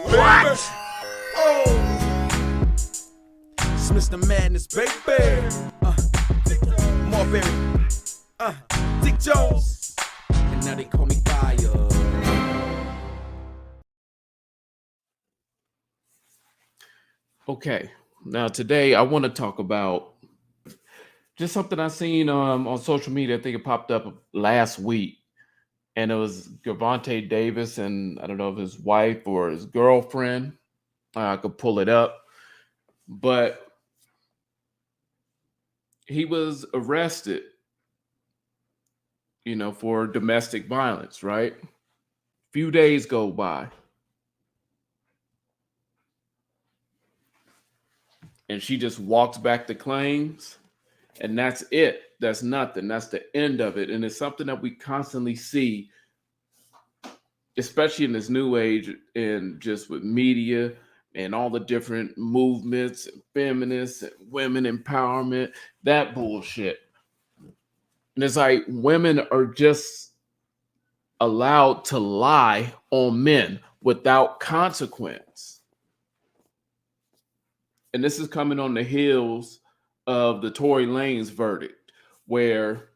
What? Oh, it's Mr. Madness, baby. Marbury, Dick Jones, and now they call me Fire. Okay, now today I want to talk about just something I seen on social media. I think it popped up last week, and it was Gervonta Davis, and I don't know if his wife or his girlfriend. I could pull it up, but he was arrested, for domestic violence. Right? Few days go by, and she just walks back the claims. And that's it. That's nothing. That's the end of it. And it's something that we constantly see, especially in this new age and just with media and all the different movements and feminists and women empowerment, that bullshit. And it's like women are just allowed to lie on men without consequence. And this is coming on the heels of the Tory Lanez verdict, where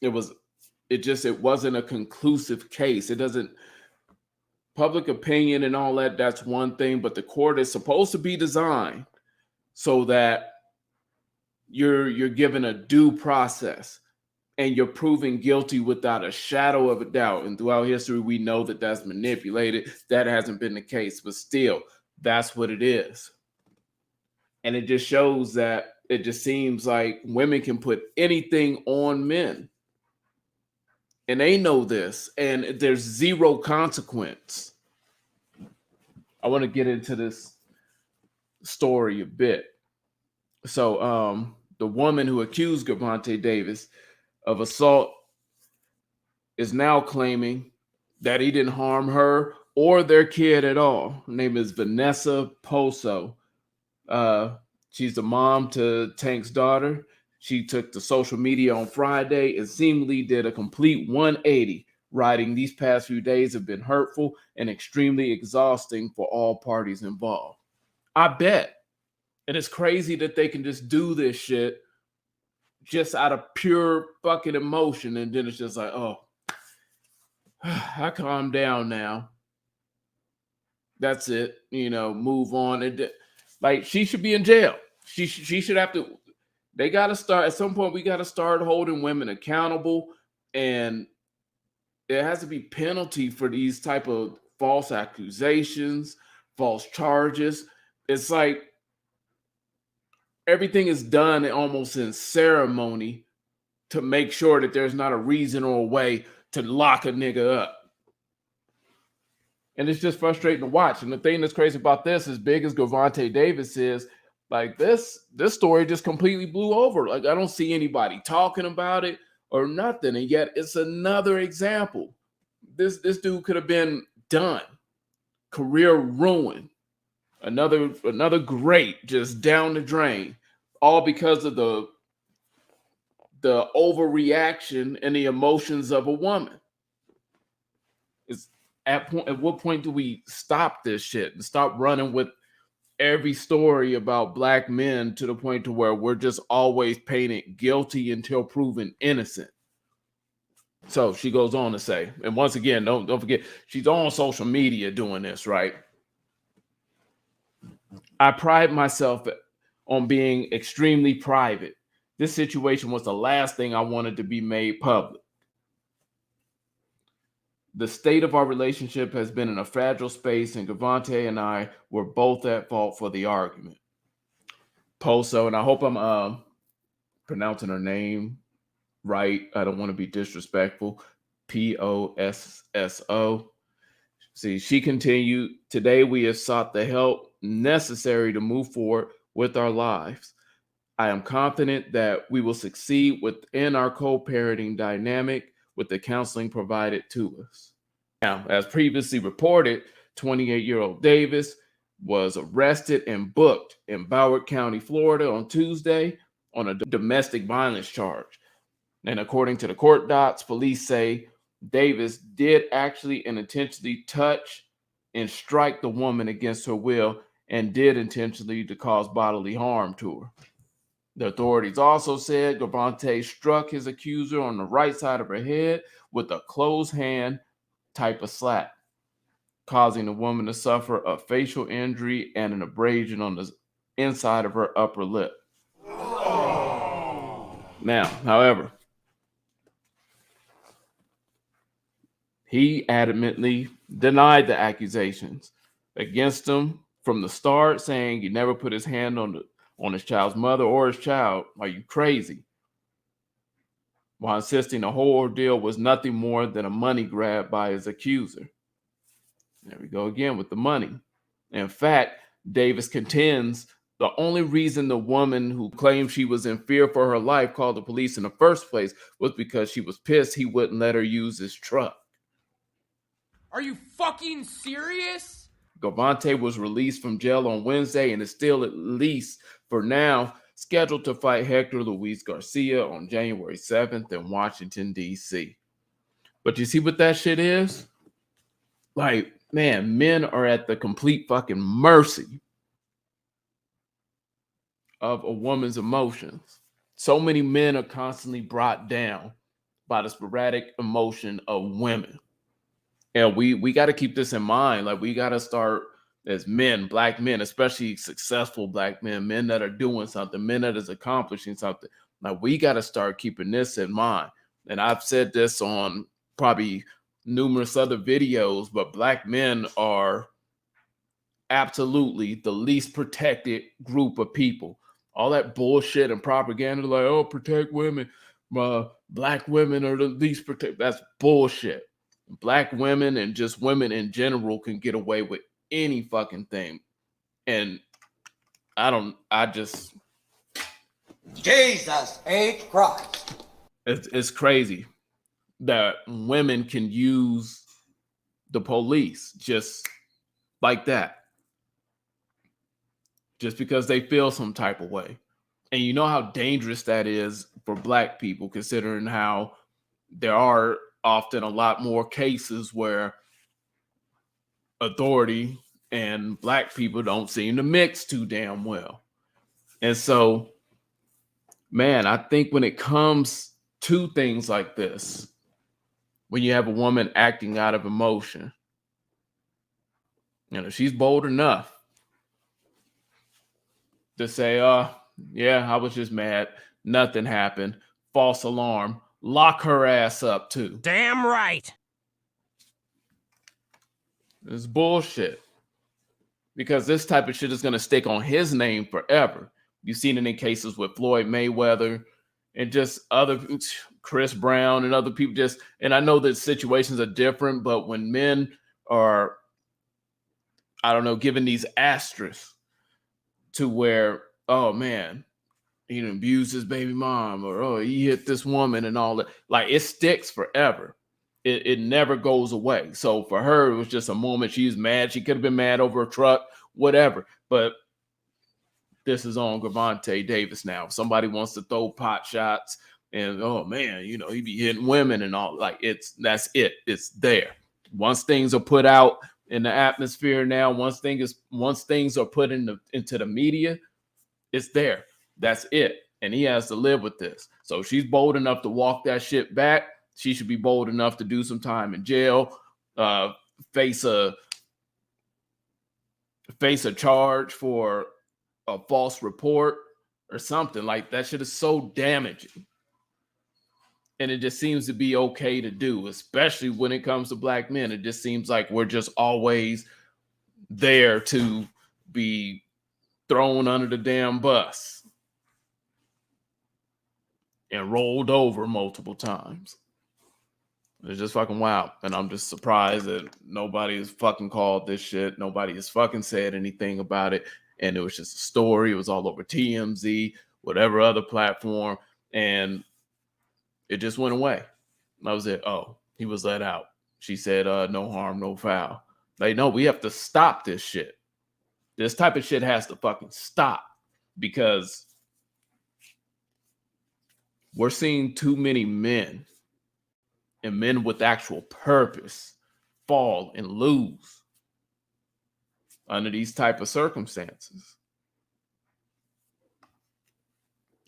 it wasn't a conclusive case. It doesn't public opinion and all that, that's one thing, but the court is supposed to be designed so that you're given a due process and you're proven guilty without a shadow of a doubt. And throughout history, we know that that's manipulated. That hasn't been the case, but still, that's what it is. And it just shows that it just seems like women can put anything on men. And they know this, and there's zero consequence. I want to get into this story a bit. So, the woman who accused Gervonta Davis of assault is now claiming that he didn't harm her or their kid at all. Her name is Vanessa Poso. She's the mom to Tank's daughter. She took to social media on Friday and seemingly did a complete 180, writing, "These past few days have been hurtful and extremely exhausting for all parties involved." I bet. And it's crazy that they can just do this shit just out of pure fucking emotion. And then it's just like, oh, I calm down now. That's it. Move on. And like, she should be in jail. She should have to. They got to start at some point. We got to start holding women accountable, and there has to be penalty for these type of false accusations, false charges. It's like everything is done almost in ceremony to make sure that there's not a reason or a way to lock a nigga up. And it's just frustrating to watch. And the thing that's crazy about this, as big as Gervonta Davis is, like this story just completely blew over. Like, I don't see anybody talking about it or nothing. And yet it's another example. This dude could have been done. Career ruined. Another great just down the drain. All because of the overreaction and the emotions of a woman. At what point do we stop this shit and stop running with every story about black men to the point to where we're just always painted guilty until proven innocent? So she goes on to say, and once again, don't forget, she's on social media doing this, right? I pride myself on being extremely private. This situation was the last thing I wanted to be made public. The state of our relationship has been in a fragile space, and Gervonta and I were both at fault for the argument. Poso, and I hope I'm pronouncing her name right. I don't want to be disrespectful. Posso. See, she continued, "Today we have sought the help necessary to move forward with our lives. I am confident that we will succeed within our co-parenting dynamic with the counseling provided to us." Now, as previously reported, 28-year-old Davis was arrested and booked in Broward County, Florida on Tuesday on a domestic violence charge. And according to the court docs, police say Davis did actually and intentionally touch and strike the woman against her will and did intentionally to cause bodily harm to her. The authorities also said Gervontae struck his accuser on the right side of her head with a closed hand type of slap, causing the woman to suffer a facial injury and an abrasion on the inside of her upper lip. Now, however, he adamantly denied the accusations against him from the start, saying he never put his hand on his child's mother or his child. Are you crazy? While insisting the whole ordeal was nothing more than a money grab by his accuser. There we go again with the money. In fact, Davis contends the only reason the woman who claimed she was in fear for her life called the police in the first place was because she was pissed he wouldn't let her use his truck. Are you fucking serious? Gervonta was released from jail on Wednesday and is still, at least for now, scheduled to fight Hector Luis Garcia on January 7th in Washington, D.C. But you see what that shit is? Like, man, men are at the complete fucking mercy of a woman's emotions. So many men are constantly brought down by the sporadic emotion of women. And we got to keep this in mind. Like, we got to start as men, black men, especially successful black men, men that are doing something, men that is accomplishing something. Like, we got to start keeping this in mind. And I've said this on probably numerous other videos, but black men are absolutely the least protected group of people. All that bullshit and propaganda, like, oh, protect women, black women are the least protected. That's bullshit. Black women and just women in general can get away with any fucking thing. And Jesus H. Christ. It's crazy that women can use the police just like that, just because they feel some type of way. And you know how dangerous that is for black people, considering how there are often a lot more cases where authority and black people don't seem to mix too damn well. And so, man, I think when it comes to things like this, when you have a woman acting out of emotion, you know, she's bold enough to say, yeah, I was just mad. Nothing happened. False alarm. Lock her ass up too. Damn right. It's bullshit. Because this type of shit is going to stick on his name forever. You've seen it in cases with Floyd Mayweather and just other, Chris Brown and other people just, and I know that situations are different, but when men are, I don't know, given these asterisks to where, oh man, he abused his baby mom, or oh, he hit this woman and all that, like, it sticks forever. It never goes away. So for her, it was just a moment. She's mad. She could have been mad over a truck, whatever. But this is on Gervonta Davis now. If somebody wants to throw pot shots and, oh man, you know, he be hitting women and all, like, that's it. It's there. Once things are put out in the atmosphere now, once things are put into the media, it's there. That's it. And he has to live with this. So she's bold enough to walk that shit back. She should be bold enough to do some time in jail, face a charge for a false report or something. Like, that shit is so damaging. And it just seems to be okay to do, especially when it comes to black men. It just seems like we're just always there to be thrown under the damn bus and rolled over multiple times. It's just fucking wild. And I'm just surprised that nobody has fucking called this shit. Nobody has fucking said anything about it. And it was just a story. It was all over TMZ, whatever other platform. And it just went away. That was it. Oh, he was let out. She said, no harm, no foul. Like, no, we have to stop this shit. This type of shit has to fucking stop, because we're seeing too many men, and men with actual purpose, fall and lose under these type of circumstances.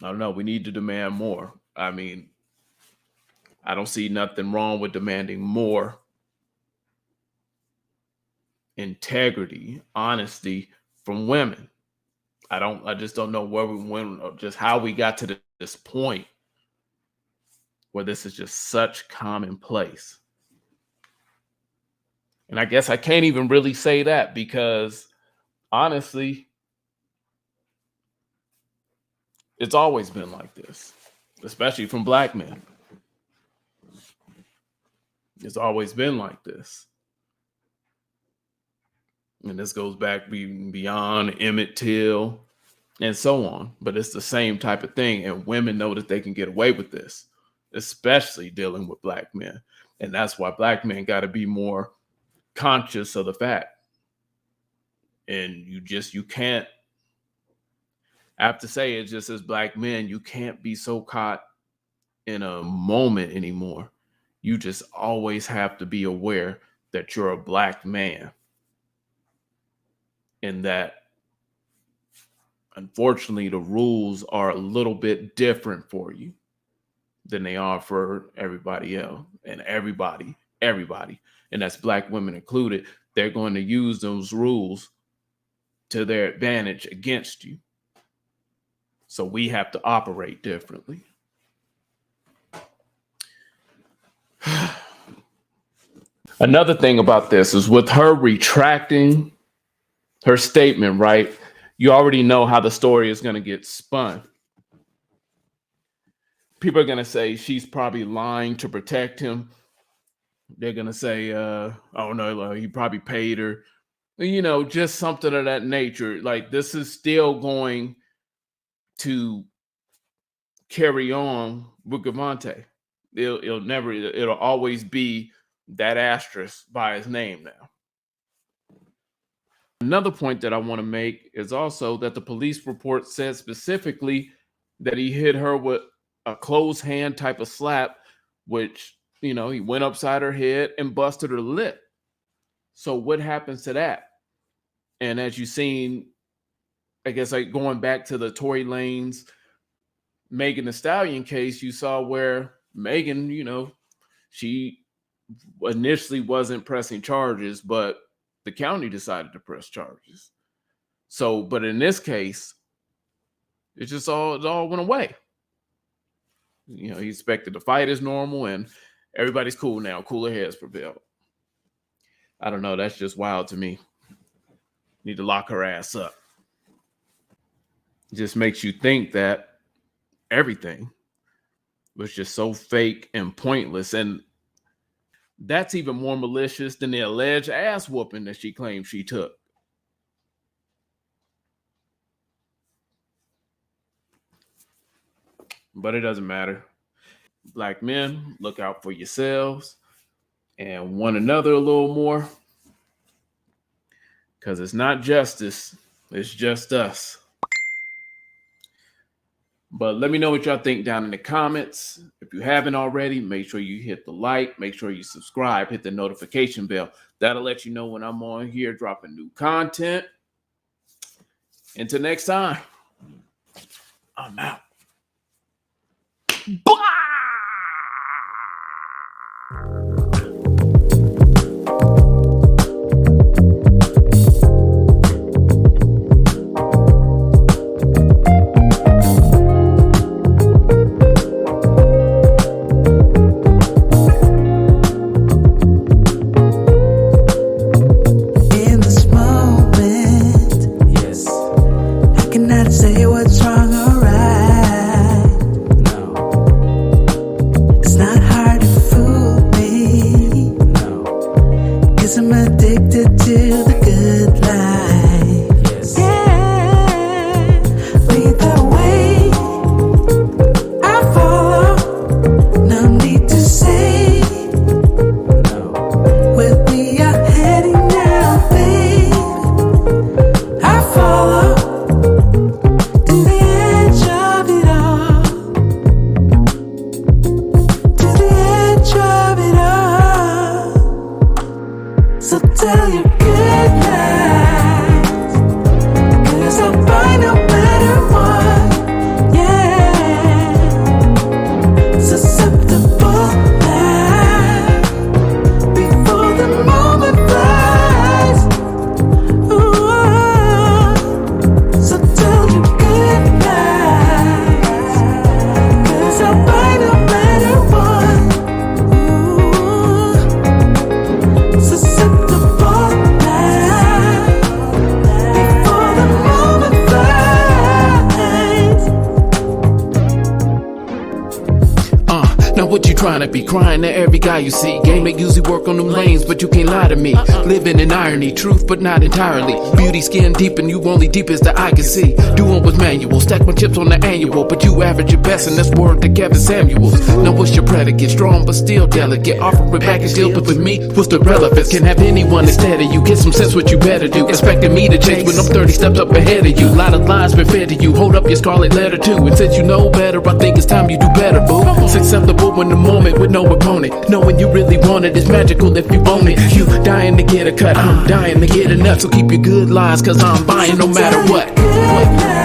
I don't know. We need to demand more. I mean, I don't see nothing wrong with demanding more integrity, honesty from women. I just don't know where we went, or just how we got to this point where this is just such commonplace. And I guess I can't even really say that, because honestly, it's always been like this, especially from Black men. It's always been like this. And this goes back beyond Emmett Till and so on. But it's the same type of thing. And women know that they can get away with this, especially dealing with Black men. And that's why Black men got to be more conscious of the fact. And you can't, I have to say it just as Black men, you can't be so caught in a moment anymore. You just always have to be aware that you're a Black man. And that, unfortunately, the rules are a little bit different for you than they are for everybody else. And everybody, and that's Black women included, they're going to use those rules to their advantage against you. So we have to operate differently. Another thing about this is with her retracting her statement, right? You already know how the story is going to get spun. People are going to say she's probably lying to protect him. They're going to say, oh no, he probably paid her. You know, just something of that nature. Like, this is still going to carry on with Gervontae. It'll always be that asterisk by his name now. Another point that I want to make is also that the police report said specifically that he hit her with a closed hand type of slap, which, you know, he went upside her head and busted her lip. So what happens to that? And as you've seen, I guess, like going back to the Tory Lanez, Megan Thee Stallion case, you saw where Megan, you know, she initially wasn't pressing charges, but the county decided to press charges. So, but in this case, it all went away. You know, he expected to fight as normal, and everybody's cool now. Cooler heads prevailed. I don't know. That's just wild to me. Need to lock her ass up. It just makes you think that everything was just so fake and pointless. And that's even more malicious than the alleged ass whooping that she claimed she took. But it doesn't matter. Black men, look out for yourselves and one another a little more. Because it's not justice, it's just us. But let me know what y'all think down in the comments. If you haven't already, make sure you hit the like, make sure you subscribe, hit the notification bell. That'll let you know when I'm on here dropping new content. Until next time, I'm out. Bye! Say what's wrong or right. No. what you trying to be? Crying at every guy you see. Game make usually work on them lanes, but you can't lie to me. Living in irony, truth but not entirely. Beauty skin deep and you only deep as the eye can see. Doing what's manual, stack my chips on the annual, but you average your best and that's word to Kevin Samuels. Now what's your predicate? Strong but still delicate. Offering package deal, but with me, what's the relevance? Can have anyone instead of you. Get some sense what you better do. Expecting me to change when I'm 30 steps up ahead of you. A lot of lies been fed to you. Hold up your scarlet letter too. And since you know better, I think it's time you do better, boo. It's acceptable in the moment with no opponent. Knowing you really want it is magical if you own it. You dying to get a cut, I'm dying to get enough. So keep your good lies, cause I'm buying no matter what.